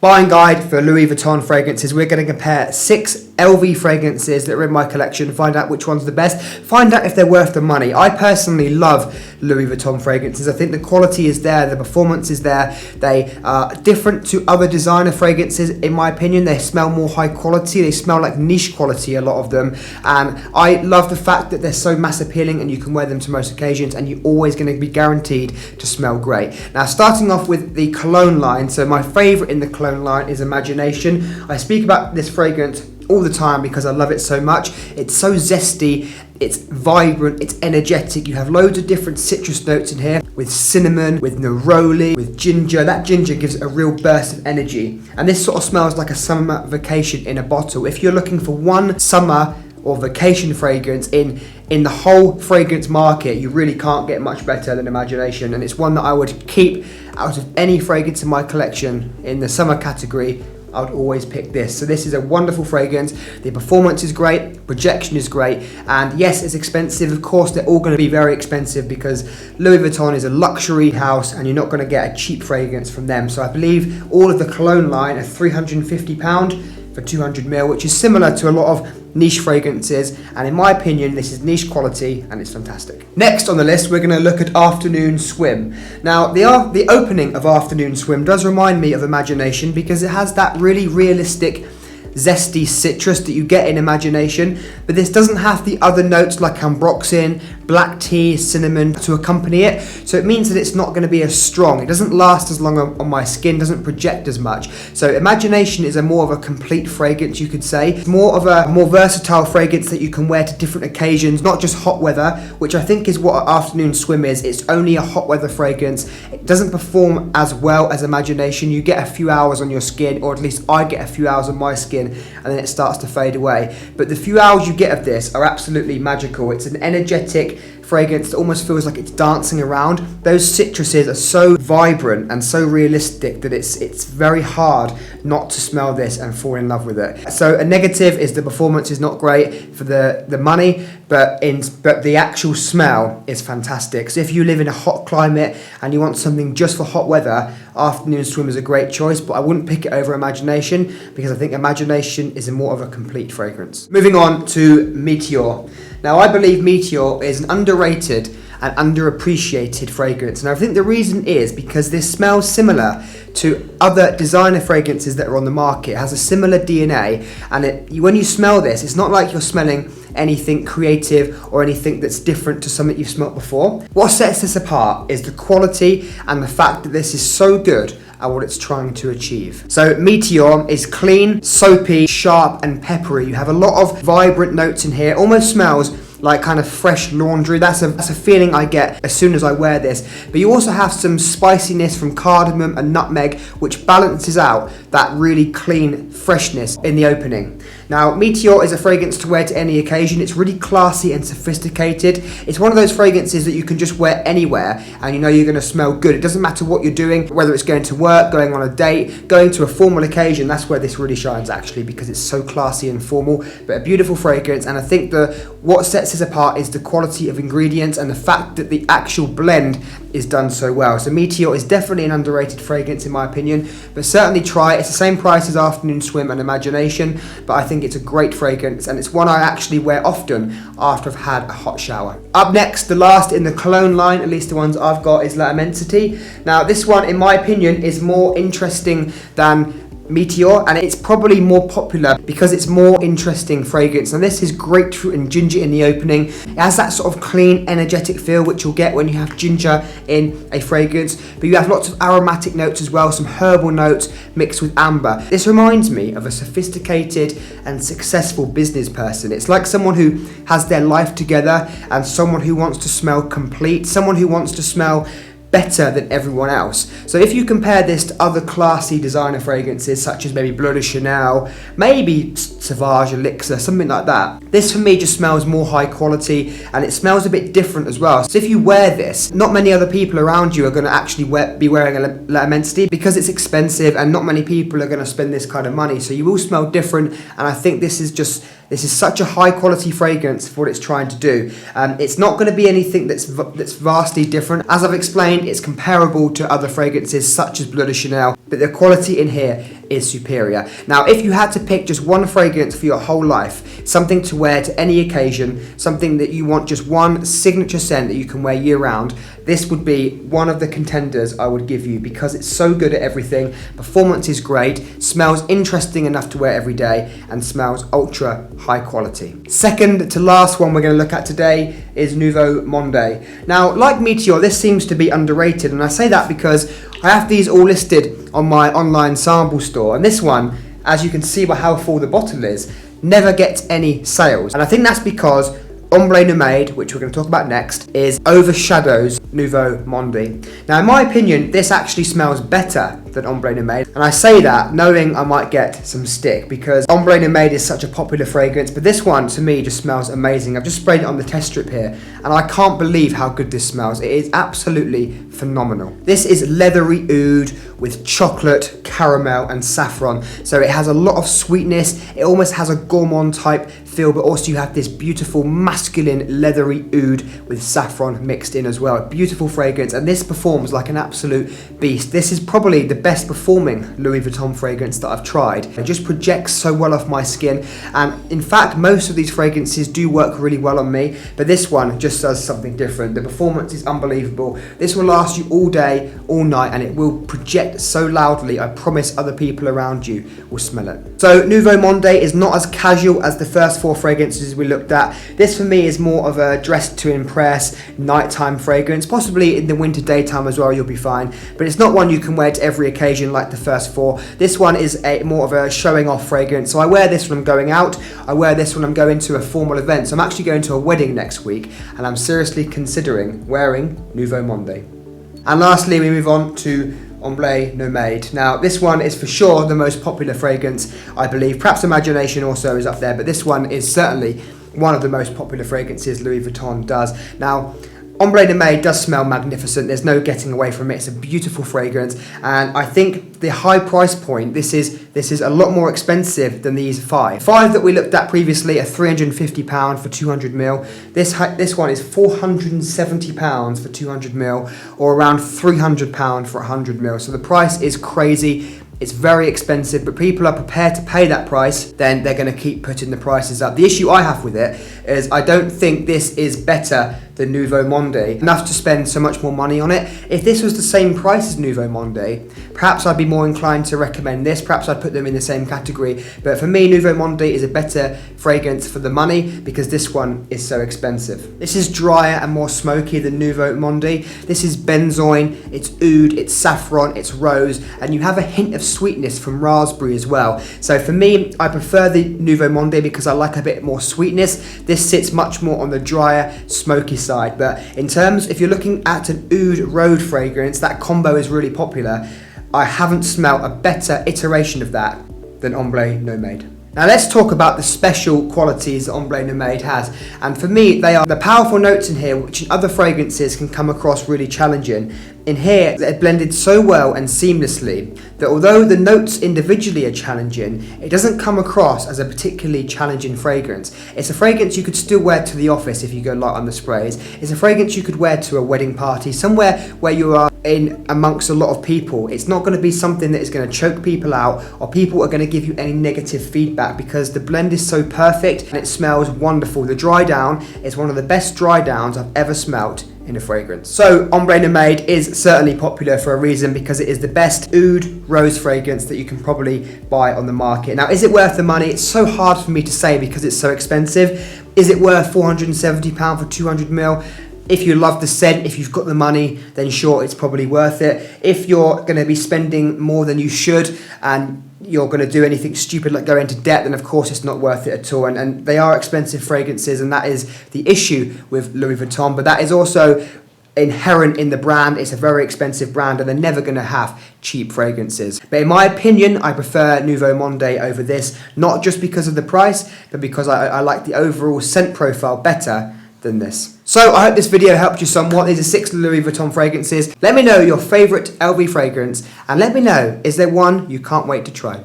Buying guide for Louis Vuitton fragrances. We're going to compare 6 LV fragrances that are in my collection, find out which one's the best, find out if they're worth the money. I personally love Louis Vuitton fragrances. I think the quality is there, the performance is there. They are different to other designer fragrances, in my opinion. They smell more high quality, they smell like niche quality, a lot of them. And I love the fact that they're so mass appealing and you can wear them to most occasions and you're always going to be guaranteed to smell great. Now, starting off with the cologne line. So my favorite in the cologne line is Imagination. I speak about this fragrance all the time because I love it so much. It's so zesty, it's vibrant, it's energetic. You have loads of different citrus notes in here with cinnamon, with neroli, with ginger. That ginger gives it a real burst of energy. And this sort of smells like a summer vacation in a bottle. If you're looking for one summer or vacation fragrance in the whole fragrance market, you really can't get much better than Imagination. And it's one that I would keep out of any fragrance in my collection in the summer category. I would always pick this. So this is a wonderful fragrance. The performance is great, projection is great, and yes, it's expensive. Of course, they're all going to be very expensive because Louis Vuitton is a luxury house and you're not going to get a cheap fragrance from them. So I believe all of the cologne line are £350 for 200ml, which is similar to a lot of niche fragrances, and in my opinion this is niche quality and it's fantastic. Next on the list we're going to look at Afternoon Swim. Now the opening of Afternoon Swim does remind me of Imagination because it has that really realistic zesty citrus that you get in Imagination, but this doesn't have the other notes like ambroxan, black tea, cinnamon to accompany it, so it means that it's not going to be as strong. It doesn't last as long on my skin, doesn't project as much. So Imagination is a more of a complete fragrance, you could say. It's more of a more versatile fragrance that you can wear to different occasions, not just hot weather, which I think is what Afternoon Swim is. It's only a hot weather fragrance. It doesn't perform as well as Imagination. You get a few hours on your skin, or at least I get a few hours on my skin, and then it starts to fade away. But the few hours you get of this are absolutely magical. It's an energetic fragrance that almost feels like it's dancing around. Those citruses are so vibrant and so realistic that it's very hard not to smell this and fall in love with it. So a negative is the performance is not great for the money, but the actual smell is fantastic. So if you live in a hot climate and you want something just for hot weather, Afternoon Swim is a great choice, but I wouldn't pick it over Imagination because I think Imagination is more of a complete fragrance. Moving on to Meteor. Now I believe Meteor is an underrated and underappreciated fragrance, and I think the reason is because this smells similar to other designer fragrances that are on the market. It has a similar DNA, and when you smell this, it's not like you're smelling anything creative or anything that's different to something you've smelt before. What sets this apart is the quality and the fact that this is so good at what it's trying to achieve. So Meteor is clean, soapy, sharp and peppery. You have a lot of vibrant notes in here. It almost smells like kind of fresh laundry. That's a feeling I get as soon as I wear this. But you also have some spiciness from cardamom and nutmeg, which balances out that really clean freshness in the opening. Now, Meteor is a fragrance to wear to any occasion. It's really classy and sophisticated. It's one of those fragrances that you can just wear anywhere and you know you're going to smell good. It doesn't matter what you're doing, whether it's going to work, going on a date, going to a formal occasion. That's where this really shines actually, because it's so classy and formal, but a beautiful fragrance. And I think what sets this apart is the quality of ingredients and the fact that the actual blend is done so well. So Meteor is definitely an underrated fragrance in my opinion, but certainly try it. It's the same price as Afternoon Swim and Imagination, but I think it's a great fragrance and it's one I actually wear often after I've had a hot shower. Up next, the last in the cologne line, at least the ones I've got, is La Immensity. Now this one in my opinion is more interesting than Meteor, and it's probably more popular because it's more interesting fragrance. And this is grapefruit and ginger in the opening. It has that sort of clean, energetic feel which you'll get when you have ginger in a fragrance, but you have lots of aromatic notes as well, some herbal notes mixed with amber. This reminds me of a sophisticated and successful business person. It's like someone who has their life together and someone who wants to smell complete, someone who wants to smell better than everyone else. So if you compare this to other classy designer fragrances such as maybe Bleu de Chanel, maybe Sauvage Elixir, something like that, this for me just smells more high quality and it smells a bit different as well. So if you wear this, not many other people around you are going to actually be wearing a La Immensity because it's expensive and not many people are going to spend this kind of money. So you will smell different, and I think this is such a high quality fragrance for what it's trying to do. It's not going to be anything that's vastly different. As I've explained, it's comparable to other fragrances such as Bleu de Chanel. but the quality in here is superior. Now, if you had to pick just one fragrance for your whole life, something to wear to any occasion, something that you want, just one signature scent that you can wear year round, this would be one of the contenders I would give you, because it's so good at everything. Performance is great, smells interesting enough to wear every day, and smells ultra high quality. Second to last one we're going to look at today is Nouveau Monde. Now, like Meteor, this seems to be underrated, and I say that because I have these all listed on my online sample store, and this one, as you can see by how full the bottle is, never gets any sales. And I think that's because Ombre de May, which we're going to talk about next, overshadows Nouveau Monde. Now, in my opinion, this actually smells better than Ombre de May, and I say that knowing I might get some stick, because Ombre de May is such a popular fragrance, but this one to me just smells amazing. I've just sprayed it on the test strip here, and I can't believe how good this smells. It is absolutely phenomenal. This is leathery oud with chocolate, caramel and saffron, so it has a lot of sweetness. It almost has a gourmand type feel, but also you have this beautiful masculine leathery oud with saffron mixed in as well. A beautiful fragrance, and this performs like an absolute beast. This is probably the best performing Louis Vuitton fragrance that I've tried. It just projects so well off my skin, and in fact most of these fragrances do work really well on me, but this one just does something different. The performance is unbelievable. This will last you all day, all night, and it will project so loudly, I promise other people around you will smell it. So Nouveau Monde is not as casual as the first four fragrances we looked at. This for me is more of a dress to impress nighttime fragrance, possibly in the winter daytime as well, you'll be fine, but it's not one you can wear to every occasion like the first four. This one is more of a showing off fragrance, so I wear this when I'm going out, I wear this when I'm going to a formal event. So I'm actually going to a wedding next week, and I'm seriously considering wearing Nouveau Monde. And lastly, we move on to Ombre de May. Now, this one is for sure the most popular fragrance, I believe. Perhaps Imagination also is up there, but this one is certainly one of the most popular fragrances Louis Vuitton does. Now, Ombre de May does smell magnificent. There's no getting away from it. It's a beautiful fragrance, and I think the high price point, this is a lot more expensive than these five. Five that we looked at previously are £350 for 200ml. This one is £470 for 200ml, or around £300 for 100ml. So the price is crazy. It's very expensive, but people are prepared to pay that price, then they're going to keep putting the prices up. The issue I have with it is I don't think this is better than Nouveau Monde enough to spend so much more money on it. If this was the same price as Nouveau Monde, perhaps I'd be more inclined to recommend this. Perhaps I'd put them in the same category. But for me, Nouveau Monde is a better fragrance for the money, because this one is so expensive. This is drier and more smoky than Nouveau Monde. This is benzoin, it's oud, it's saffron, it's rose, and you have a hint of sweetness from raspberry as well. So for me, I prefer the Nouveau Monde because I like a bit more sweetness. This sits much more on the drier, smoky side. But in terms, if you're looking at an oud rose fragrance, that combo is really popular. I haven't smelled a better iteration of that than Ombre de May. Now let's talk about the special qualities that Ombre de May has, and for me they are the powerful notes in here, which in other fragrances can come across really challenging. In here, they're blended so well and seamlessly that although the notes individually are challenging, it doesn't come across as a particularly challenging fragrance. It's a fragrance you could still wear to the office if you go light on the sprays. It's a fragrance you could wear to a wedding party, somewhere where you are in amongst a lot of people. It's not going to be something that is going to choke people out, or people are going to give you any negative feedback, because the blend is so perfect and it smells wonderful. The dry down is one of the best dry downs I've ever smelt in a fragrance. So Ombre de May is certainly popular for a reason, because it is the best oud rose fragrance that you can probably buy on the market. Now, is it worth the money? It's so hard for me to say because it's so expensive. Is it worth £470 for 200ml? If you love the scent, if you've got the money, then sure, it's probably worth it. If you're going to be spending more than you should and you're going to do anything stupid like go into debt, then of course it's not worth it at all. And they are expensive fragrances, and that is the issue with Louis Vuitton. But that is also inherent in the brand. It's a very expensive brand, and they're never going to have cheap fragrances. But in my opinion, I prefer Nouveau Monde over this, not just because of the price, but because I like the overall scent profile better than this. So I hope this video helped you somewhat. These are 6 Louis Vuitton fragrances. Let me know your favourite LV fragrance, and let me know, is there one you can't wait to try?